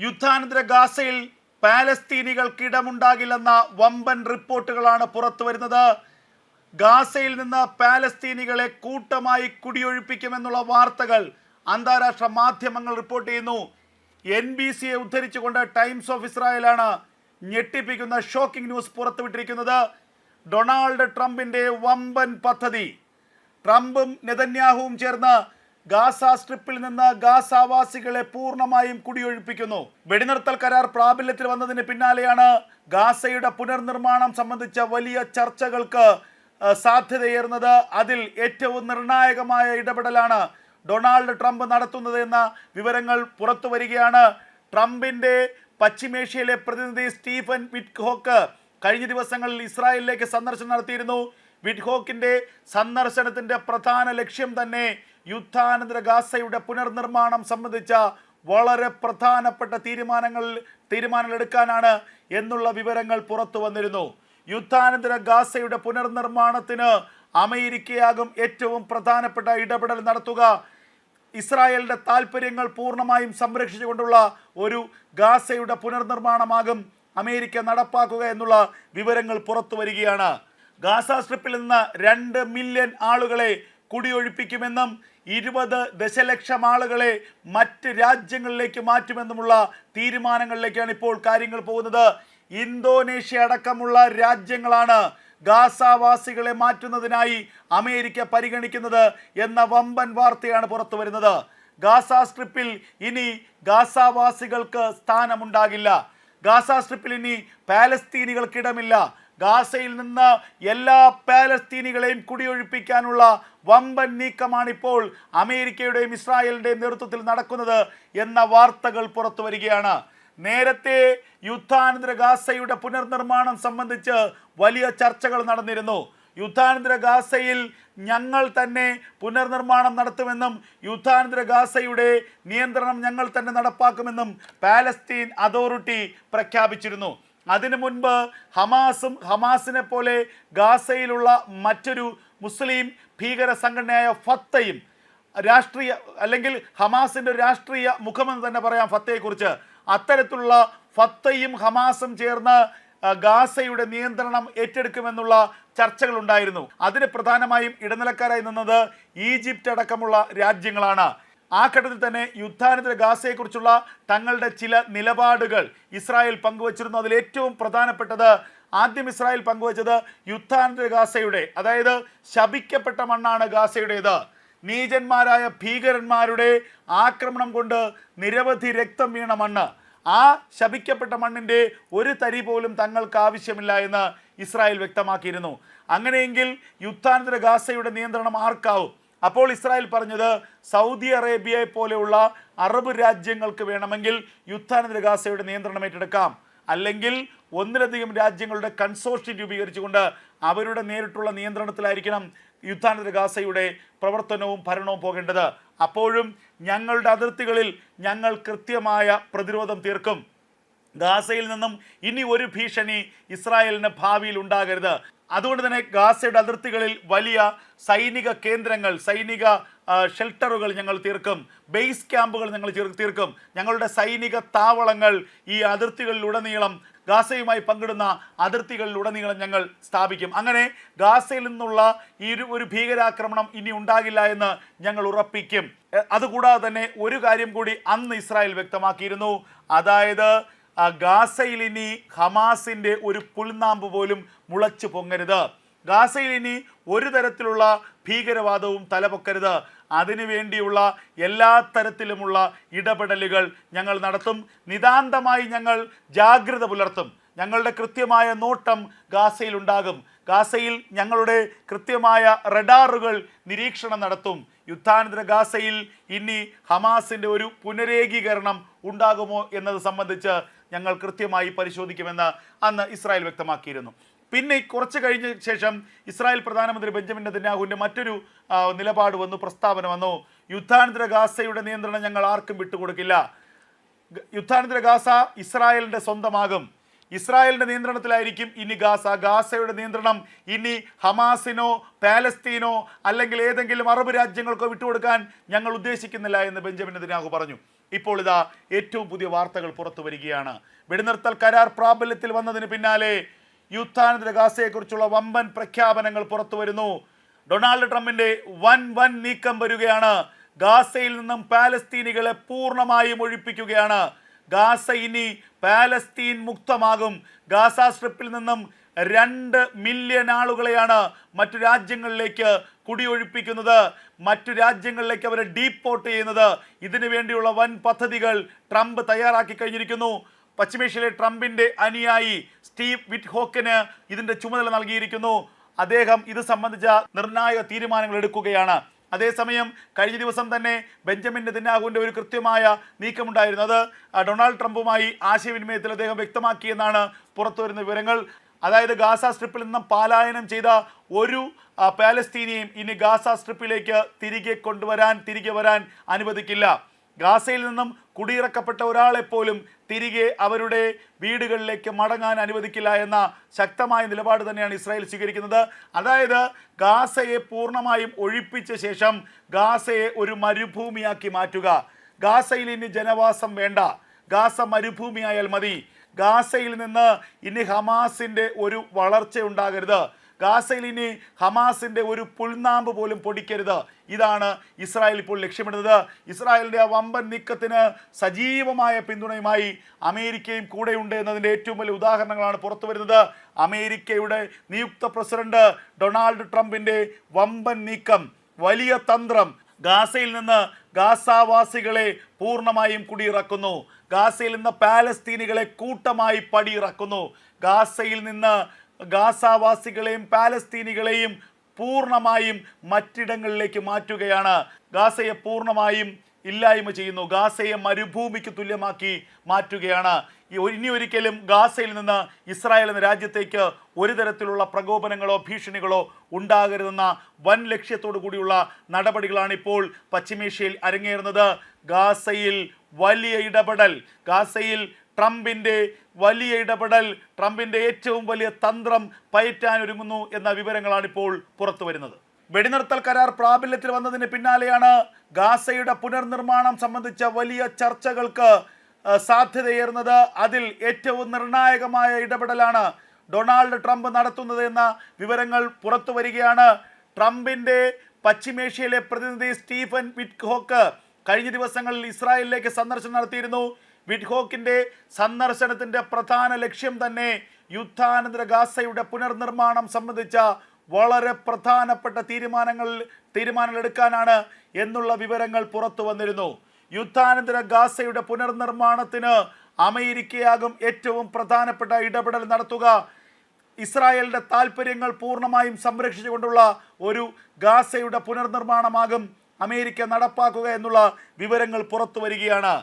യുദ്ധാനന്തര ഗാസയിൽ പാലസ്തീനികൾക്ക് ഇടമുണ്ടാകില്ലെന്ന വമ്പൻ റിപ്പോർട്ടുകളാണ് പുറത്തു വരുന്നത്. ഗാസയിൽ നിന്ന് പാലസ്തീനികളെ കൂട്ടമായി കുടിയൊഴിപ്പിക്കുമെന്നുള്ള വാർത്തകൾ അന്താരാഷ്ട്ര മാധ്യമങ്ങൾ റിപ്പോർട്ട് ചെയ്യുന്നു. NBCയെ ഉദ്ധരിച്ചുകൊണ്ട് ടൈംസ് ഓഫ് ഇസ്രായേലാണ് ഞെട്ടിപ്പിക്കുന്ന ഷോക്കിംഗ് ന്യൂസ് പുറത്തുവിട്ടിരിക്കുന്നത്. ഡൊണാൾഡ് ട്രംപിന്റെ വമ്പൻ പദ്ധതി. ട്രംപും നെതന്യാഹുവും ചേർന്ന് ഗാസ സ്ട്രിപ്പിൽ നിന്ന് ഗാസാവാസികളെ പൂർണ്ണമായും കുടിയൊഴിപ്പിക്കുന്നു. വെടിനിർത്തൽ കരാർ പ്രാബല്യത്തിൽ വന്നതിന് പിന്നാലെയാണ് ഗാസയുടെ പുനർനിർമ്മാണം സംബന്ധിച്ച വലിയ ചർച്ചകൾക്ക് സാധ്യതയേറുന്നത്. അതിൽ ഏറ്റവും നിർണായകമായ ഇടപെടലാണ് ഡൊണാൾഡ് ട്രംപ് നടത്തുന്നത് എന്ന വിവരങ്ങൾ പുറത്തു വരികയാണ്. ട്രംപിന്റെ പശ്ചിമേഷ്യയിലെ പ്രതിനിധി സ്റ്റീഫൻ വിറ്റ്ഹോക്ക് കഴിഞ്ഞ ദിവസങ്ങളിൽ ഇസ്രായേലിലേക്ക് സന്ദർശനം നടത്തിയിരുന്നു. വിറ്റ്ഹോക്കിന്റെ സന്ദർശനത്തിന്റെ പ്രധാന ലക്ഷ്യം തന്നെ യുദ്ധാനന്തര ഗാസയുടെ പുനർനിർമ്മാണം സംബന്ധിച്ച വളരെ പ്രധാനപ്പെട്ട തീരുമാനങ്ങൾ എടുക്കാനാണ് എന്നുള്ള വിവരങ്ങൾ പുറത്തു വന്നിരുന്നു. യുദ്ധാനന്തര ഗാസയുടെ പുനർനിർമ്മാണത്തിന് അമേരിക്കയാകും ഏറ്റവും പ്രധാനപ്പെട്ട ഇടപെടൽ നടത്തുക. ഇസ്രായേലിന്റെ താല്പര്യങ്ങൾ പൂർണ്ണമായും സംരക്ഷിച്ചുകൊണ്ടുള്ള ഒരു ഗാസയുടെ പുനർനിർമ്മാണമാകും അമേരിക്ക നടപ്പാക്കുക എന്നുള്ള വിവരങ്ങൾ പുറത്തു വരികയാണ്. ഗാസ സ്ട്രിപ്പിൽ നിന്ന് 2 മില്യൺ ആളുകളെ കുടിയൊഴിപ്പിക്കുമെന്നും 20 ദശലക്ഷം ആളുകളെ മറ്റ് രാജ്യങ്ങളിലേക്ക് മാറ്റുമെന്നുമുള്ള തീരുമാനങ്ങളിലേക്കാണ് ഇപ്പോൾ കാര്യങ്ങൾ പോകുന്നത്. ഇന്തോനേഷ്യ അടക്കമുള്ള രാജ്യങ്ങളാണ് ഗാസാവാസികളെ മാറ്റുന്നതിനായി അമേരിക്ക പരിഗണിക്കുന്നത് എന്ന വമ്പൻ വാർത്തയാണ് പുറത്തു വരുന്നത്. ഗാസ സ്ട്രിപ്പിൽ ഇനി ഗാസാവാസികൾക്ക് സ്ഥാനമുണ്ടാകില്ല. ഗാസ സ്ട്രിപ്പിൽ ഇനി പാലസ്തീനികൾക്കിടമില്ല. ഗാസയിൽ നിന്ന് എല്ലാ പാലസ്തീനികളെയും കുടിയൊഴിപ്പിക്കാനുള്ള വമ്പൻ നീക്കമാണിപ്പോൾ അമേരിക്കയുടെയും ഇസ്രായേലിൻ്റെയും നേതൃത്വത്തിൽ നടക്കുന്നത് എന്ന വാർത്തകൾ പുറത്തു വരികയാണ്. നേരത്തെ യുദ്ധാനന്തര ഗാസയുടെ പുനർനിർമ്മാണം സംബന്ധിച്ച് വലിയ ചർച്ചകൾ നടന്നിരുന്നു. യുദ്ധാനന്തര ഗാസയിൽ ഞങ്ങൾ തന്നെ പുനർനിർമ്മാണം നടത്തുമെന്നും യുദ്ധാനന്തര ഗാസയുടെ നിയന്ത്രണം ഞങ്ങൾ തന്നെ നടപ്പാക്കുമെന്നും പാലസ്തീൻ അതോറിറ്റി പ്രഖ്യാപിച്ചിരുന്നു. അതിനു മുൻപ് ഹമാസിനെ പോലെ ഗാസയിലുള്ള മറ്റൊരു മുസ്ലിം ഭീകര സംഘടനയായ ഫത്തയും രാഷ്ട്രീയ അല്ലെങ്കിൽ ഹമാസിൻ്റെ രാഷ്ട്രീയ മുഖമെന്ന് തന്നെ പറയാം ഫത്തയെക്കുറിച്ച്. അത്തരത്തിലുള്ള ഫത്തയും ഹമാസും ചേർന്ന് ഗാസയുടെ നിയന്ത്രണം ഏറ്റെടുക്കുമെന്നുള്ള ചർച്ചകൾ ഉണ്ടായിരുന്നു. അതിന് പ്രധാനമായും ഇടനിലക്കാരായി നിന്നത് ഈജിപ്റ്റ് അടക്കമുള്ള രാജ്യങ്ങളാണ്. ആ ഘട്ടത്തിൽ തന്നെ യുദ്ധാനന്തര ഗാസയെക്കുറിച്ചുള്ള തങ്ങളുടെ ചില നിലപാടുകൾ ഇസ്രായേൽ പങ്കുവച്ചിരുന്നു. അതിൽ ഏറ്റവും പ്രധാനപ്പെട്ടത് ആദ്യം ഇസ്രായേൽ പങ്കുവച്ചത് യുദ്ധാനന്തര ഗാസയുടെ, അതായത് ശപിക്കപ്പെട്ട മണ്ണാണ് ഗാസയുടേത്. നീചന്മാരായ ഭീകരന്മാരുടെ ആക്രമണം കൊണ്ട് നിരവധി രക്തം വീണ മണ്ണ്. ആ ശപിക്കപ്പെട്ട മണ്ണിൻ്റെ ഒരു തരി പോലും തങ്ങൾക്ക് ആവശ്യമില്ല എന്ന് ഇസ്രായേൽ വ്യക്തമാക്കിയിരുന്നു. അങ്ങനെയെങ്കിൽ യുദ്ധാനന്തര ഗാസയുടെ നിയന്ത്രണം ആർക്കാവും? അപ്പോൾ ഇസ്രായേൽ പറഞ്ഞത് സൗദി അറേബ്യയെ പോലെയുള്ള അറബ് രാജ്യങ്ങൾക്ക് വേണമെങ്കിൽ യുദ്ധാനന്തര ഗാസയുടെ നിയന്ത്രണം ഏറ്റെടുക്കാം, അല്ലെങ്കിൽ ഒന്നിലധികം രാജ്യങ്ങളുടെ കൺസോർഷ്യം രൂപീകരിച്ചുകൊണ്ട് അവരുടെ നേരിട്ടുള്ള നിയന്ത്രണത്തിലായിരിക്കണം യുദ്ധാനന്തര ഗാസയുടെ പ്രവർത്തനവും ഭരണവും പോകേണ്ടത്. അപ്പോഴും ഞങ്ങളുടെ അതിർത്തികളിൽ ഞങ്ങൾ കൃത്യമായ പ്രതിരോധം തീർക്കും. ഗാസയിൽ നിന്നും ഇനി ഒരു ഭീഷണി ഇസ്രായേലിന് ഭാവിയിൽ ഉണ്ടാകരുത്. അതുകൊണ്ട് തന്നെ ഗാസയുടെ അതിർത്തികളിൽ വലിയ സൈനിക കേന്ദ്രങ്ങൾ, സൈനിക ഷെൽട്ടറുകൾ ഞങ്ങൾ തീർക്കും, ബേസ് ക്യാമ്പുകൾ ഞങ്ങൾ തീർക്കും. ഞങ്ങളുടെ സൈനിക താവളങ്ങൾ ഈ അതിർത്തികളിലുടനീളം, ഗാസയുമായി പങ്കിടുന്ന അതിർത്തികളിലുടനീളം ഞങ്ങൾ സ്ഥാപിക്കും. അങ്ങനെ ഗാസയിൽ നിന്നുള്ള ഈ ഒരു ഭീകരാക്രമണം ഇനി ഉണ്ടാകില്ല എന്ന് ഞങ്ങൾ ഉറപ്പിക്കും. അതുകൂടാതെ തന്നെ ഒരു കാര്യം കൂടി അന്ന് ഇസ്രായേൽ വ്യക്തമാക്കിയിരുന്നു. അതായത് ഗാസയിൽ ഇനി ഹമാസിൻ്റെ ഒരു പുൽനാമ്പ് പോലും മുളച്ചു പൊങ്ങരുത്. ഗാസയിൽ ഇനി ഒരു തരത്തിലുള്ള ഭീകരവാദവും തലപൊക്കരുത്. അതിനുവേണ്ടിയുള്ള എല്ലാ തരത്തിലുമുള്ള ഇടപെടലുകൾ ഞങ്ങൾ നടത്തും. നിതാന്തമായി ഞങ്ങൾ ജാഗ്രത പുലർത്തും. ഞങ്ങളുടെ കൃത്യമായ നോട്ടം ഗാസയിൽ ഉണ്ടാകും. ഗാസയിൽ ഞങ്ങളുടെ കൃത്യമായ റഡാറുകൾ നിരീക്ഷണം നടത്തും. യുദ്ധാനന്തര ഗാസയിൽ ഇനി ഹമാസിൻ്റെ ഒരു പുനരേകീകരണം ഉണ്ടാകുമോ എന്നത് സംബന്ധിച്ച് ഞങ്ങൾ കൃത്യമായി പരിശോധിക്കുമെന്ന് അന്ന് ഇസ്രായേൽ വ്യക്തമാക്കിയിരുന്നു. പിന്നെ കുറച്ച് കഴിഞ്ഞ ശേഷം ഇസ്രായേൽ പ്രധാനമന്ത്രി ബെഞ്ചമിൻ നെതന്യാഹുവിൻ്റെ മറ്റൊരു നിലപാട് വന്നു, പ്രസ്താവന വന്നു. യുദ്ധാനന്തര ഗാസയുടെ നിയന്ത്രണം ഞങ്ങൾ ആർക്കും വിട്ടുകൊടുക്കില്ല. യുദ്ധാനന്തര ഗാസ ഇസ്രായേലിൻ്റെ സ്വന്തമാകും. ഇസ്രായേലിൻ്റെ നിയന്ത്രണത്തിലായിരിക്കും ഇനി ഗാസയുടെ നിയന്ത്രണം ഇനി ഹമാസിനോ പാലസ്തീനോ അല്ലെങ്കിൽ ഏതെങ്കിലും അറബ് രാജ്യങ്ങൾക്കോ വിട്ടുകൊടുക്കാൻ ഞങ്ങൾ ഉദ്ദേശിക്കുന്നില്ല എന്ന് ബെഞ്ചമിൻ നെതന്യാഹു പറഞ്ഞു. ഇപ്പോൾ ഇതാ ഏറ്റവും പുതിയ വാർത്തകൾ പുറത്തു വരികയാണ്. വെടിനിർത്തൽ കരാർ പ്രാബല്യത്തിൽ വന്നതിന് പിന്നാലെ യുദ്ധാനന്തര ഗാസയെക്കുറിച്ചുള്ള വമ്പൻ പ്രഖ്യാപനങ്ങൾ പുറത്തു വരുന്നു. ഡൊണാൾഡ് ട്രംപിന്റെ വൻ നീക്കം വരികയാണ്. ഗാസയിൽ നിന്നും പാലസ്തീനികളെ പൂർണ്ണമായും ഒഴിപ്പിക്കുകയാണ്. ഗാസ ഇനി പാലസ്തീൻ മുക്തമാകും. ഗാസ സ്ട്രിപ്പിൽ നിന്നും 2 മില്യൺ ആളുകളെയാണ് മറ്റു രാജ്യങ്ങളിലേക്ക് കുടിയൊഴിപ്പിക്കുന്നത്, മറ്റു രാജ്യങ്ങളിലേക്ക് അവരെ ഡീപ്പോർട്ട് ചെയ്യുന്നത്. ഇതിനു വേണ്ടിയുള്ള വൻ പദ്ധതികൾ ട്രംപ് തയ്യാറാക്കി കഴിഞ്ഞിരിക്കുന്നു. പശ്ചിമേഷ്യയിലെ ട്രംപിന്റെ അനുയായി സ്റ്റീവ് വിറ്റ്ഹോക്കിന് ഇതിന്റെ ചുമതല നൽകിയിരിക്കുന്നു. അദ്ദേഹം ഇത് സംബന്ധിച്ച നിർണായക തീരുമാനങ്ങൾ എടുക്കുകയാണ്. അതേസമയം കഴിഞ്ഞ ദിവസം തന്നെ ബെഞ്ചമിൻ നെതന്യാഹുവിൻ്റെ ഒരു കൃത്യമായ നീക്കമുണ്ടായിരുന്നു. അത് ഡൊണാൾഡ് ട്രംപുമായി ആശയവിനിമയത്തിൽ അദ്ദേഹം വ്യക്തമാക്കിയെന്നാണ് പുറത്തുവരുന്ന വിവരങ്ങൾ. അതായത് ഗാസ സ്ട്രിപ്പിൽ നിന്നും പലായനം ചെയ്ത ഒരു പാലസ്തീനിയെയും ഇനി ഗാസ സ്ട്രിപ്പിലേക്ക് തിരികെ വരാൻ അനുവദിക്കില്ല. ഗാസയിൽ നിന്നും കുടിയിറക്കപ്പെട്ട ഒരാളെപ്പോലും തിരികെ അവരുടെ വീടുകളിലേക്ക് മടങ്ങാൻ അനുവദിക്കില്ല എന്ന ശക്തമായ നിലപാട് തന്നെയാണ് ഇസ്രായേൽ സ്വീകരിക്കുന്നത്. അതായത് ഗാസയെ പൂർണ്ണമായും ഒഴിപ്പിച്ച ശേഷം ഗാസയെ ഒരു മരുഭൂമിയാക്കി മാറ്റുക. ഗാസയിൽ ഇനി ജനവാസം വേണ്ട, ഗാസ മരുഭൂമിയായാൽ മതി. ഗാസയിൽ നിന്ന് ഇനി ഹമാസിൻ്റെ ഒരു വളർച്ച ഉണ്ടാകരുത്. ഗാസയിൽ ഇനി ഹമാസിൻ്റെ ഒരു പുൽനാമ്പ് പോലും പൊടിക്കരുത്. ഇതാണ് ഇസ്രായേൽ ഇപ്പോൾ ലക്ഷ്യമിടുന്നത്. ഇസ്രായേലിൻ്റെ ആ വമ്പൻ നീക്കത്തിന് സജീവമായ പിന്തുണയുമായി അമേരിക്കയും കൂടെയുണ്ട് എന്നതിൻ്റെ ഏറ്റവും വലിയ ഉദാഹരണങ്ങളാണ് പുറത്തു വരുന്നത്. അമേരിക്കയുടെ നിയുക്ത പ്രസിഡന്റ് ഡൊണാൾഡ് ട്രംപിൻ്റെ വമ്പൻ നീക്കം, വലിയ തന്ത്രം. ഗാസയിൽ നിന്ന് ഗാസാവാസികളെ പൂർണ്ണമായും കുടിയിറക്കുന്നു. ഗാസയിൽ നിന്ന് പാലസ്തീനികളെ കൂട്ടമായി പടിയിറക്കുന്നു. ഗാസയിൽ നിന്ന് ഗാസാവാസികളെയും പാലസ്തീനികളെയും പൂർണ്ണമായും മറ്റിടങ്ങളിലേക്ക് മാറ്റുകയാണ്. ഗാസയെ പൂർണ്ണമായും ഇല്ലായ്മ ചെയ്യുന്നു. ഗാസയെ മരുഭൂമിക്ക് തുല്യമാക്കി മാറ്റുകയാണ്. ഇനി ഒരിക്കലും ഗാസയിൽ നിന്ന് ഇസ്രായേൽ എന്ന രാജ്യത്തേക്ക് ഒരു തരത്തിലുള്ള പ്രകോപനങ്ങളോ ഭീഷണികളോ ഉണ്ടാകരുതെന്ന വൻ ലക്ഷ്യത്തോടു കൂടിയുള്ള നടപടികളാണ് ഇപ്പോൾ പശ്ചിമേഷ്യയിൽ അരങ്ങേറുന്നത്. ഗാസയിൽ വലിയ ഇടപെടൽ, ഗാസയിൽ ട്രംപിൻ്റെ വലിയ ഇടപെടൽ, ട്രംപിൻ്റെ ഏറ്റവും വലിയ തന്ത്രം പയറ്റാനൊരുങ്ങുന്നു എന്ന വിവരങ്ങളാണ് ഇപ്പോൾ പുറത്തു വരുന്നത്. വെടിനിർത്തൽ കരാർ പ്രാബല്യത്തിൽ വന്നതിന് പിന്നാലെയാണ് ഗാസയുടെ പുനർനിർമ്മാണം സംബന്ധിച്ച വലിയ ചർച്ചകൾക്ക് സാധ്യതയേറുന്നത്. അതിൽ ഏറ്റവും നിർണായകമായ ഇടപെടലാണ് ഡൊണാൾഡ് ട്രംപ് നടത്തുന്നത് എന്ന വിവരങ്ങൾ പുറത്തു വരികയാണ്. ട്രംപിൻ്റെ പശ്ചിമേഷ്യയിലെ പ്രതിനിധി സ്റ്റീഫൻ വിറ്റ്ഹോക്ക് കഴിഞ്ഞ ദിവസങ്ങളിൽ ഇസ്രായേലിലേക്ക് സന്ദർശനം നടത്തിയിരുന്നു. വിറ്റ്ഹോക്കിൻ്റെ സന്ദർശനത്തിൻ്റെ പ്രധാന ലക്ഷ്യം തന്നെ യുദ്ധാനന്തര ഗാസയുടെ പുനർനിർമ്മാണം സംബന്ധിച്ച വളരെ പ്രധാനപ്പെട്ട തീരുമാനങ്ങൾ എടുക്കാനാണ് എന്നുള്ള വിവരങ്ങൾ പുറത്തു വന്നിരുന്നു. യുദ്ധാനന്തര ഗാസയുടെ പുനർനിർമ്മാണത്തിന് അമേരിക്കയാകും ഏറ്റവും പ്രധാനപ്പെട്ട ഇടപെടൽ നടത്തുക. ഇസ്രായേലിൻ്റെ താല്പര്യങ്ങൾ പൂർണ്ണമായും സംരക്ഷിച്ചുകൊണ്ടുള്ള ഒരു ഗാസയുടെ പുനർനിർമ്മാണമാകും അമേരിക്ക നടപ്പാക്കുക എന്നുള്ള വിവരങ്ങൾ പുറത്തു വരികയാണ്.